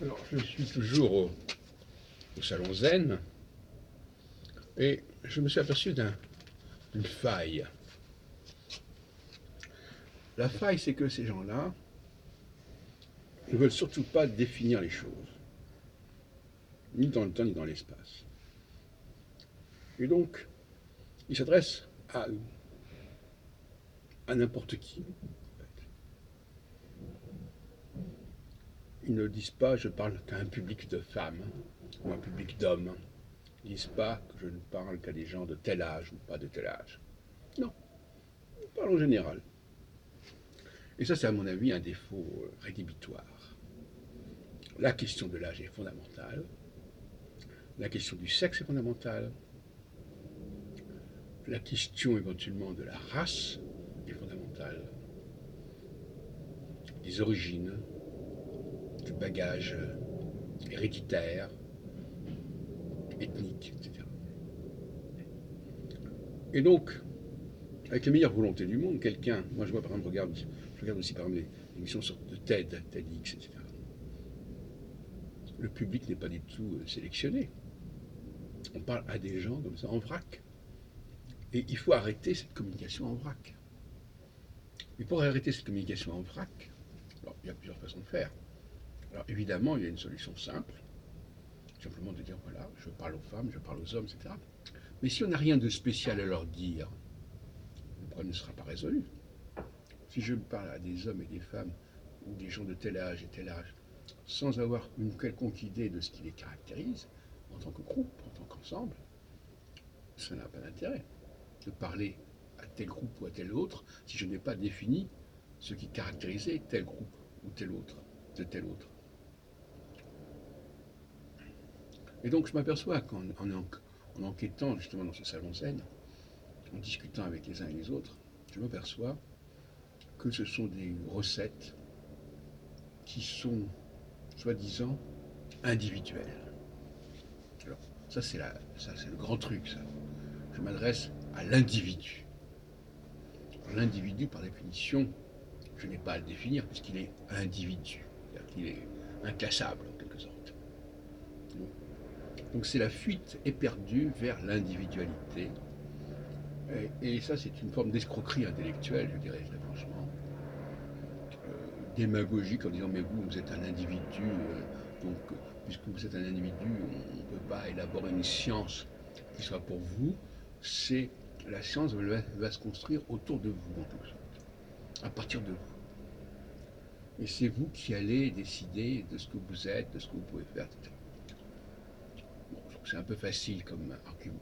Alors, je suis toujours au salon Zen et je me suis aperçu d'une faille. La faille, c'est que ces gens-là ne veulent surtout pas définir les choses, ni dans le temps ni dans l'espace. Et donc, ils s'adressent à n'importe qui. En fait. Ils ne disent pas je parle qu'à un public de femmes ou un public d'hommes. Ils ne disent pas que je ne parle qu'à des gens de tel âge ou pas de tel âge. Non, ils parlent en général. Et ça, c'est à mon avis un défaut rédhibitoire. La question de l'âge est fondamentale. La question du sexe est fondamentale. La question éventuellement de la race est fondamentale. Des origines, du bagage héréditaire, ethnique, etc. Et donc, avec les meilleures volontés du monde, quelqu'un, moi je vois par exemple, je regarde aussi par exemple les émissions de TEDx, etc. Le public n'est pas du tout sélectionné. On parle à des gens comme ça en vrac. Et il faut arrêter cette communication en vrac. Mais pour arrêter cette communication en vrac, alors, il y a plusieurs façons de faire. Alors évidemment, il y a une solution simple, simplement de dire voilà, je parle aux femmes, je parle aux hommes, etc. Mais si on n'a rien de spécial à leur dire, le problème ne sera pas résolu. Si je parle à des hommes et des femmes, ou des gens de tel âge et tel âge, sans avoir une quelconque idée de ce qui les caractérise, en tant que groupe, en tant qu'ensemble, ça n'a pas d'intérêt de parler à tel groupe ou à tel autre si je n'ai pas défini ce qui caractérisait tel groupe ou tel autre, de tel autre. Et donc je m'aperçois en enquêtant justement dans ce salon Zen, en discutant avec les uns et les autres, je m'aperçois que ce sont des recettes qui sont soi-disant individuelles. Alors ça c'est le grand truc ça. Je m'adresse à l'individu. L'individu par définition, je n'ai pas à le définir puisqu'il est individu, c'est-à-dire qu'il est inclassable en quelque sorte. Donc c'est la fuite éperdue vers l'individualité. Et ça, c'est une forme d'escroquerie intellectuelle, je dirais très franchement. Démagogique en disant mais vous êtes un individu, donc puisque vous êtes un individu, on ne peut pas élaborer une science qui soit pour vous. C'est la science va se construire autour de vous en quelque sorte, à partir de vous. Et c'est vous qui allez décider de ce que vous êtes, de ce que vous pouvez faire, etc. Bon, c'est un peu facile comme argument.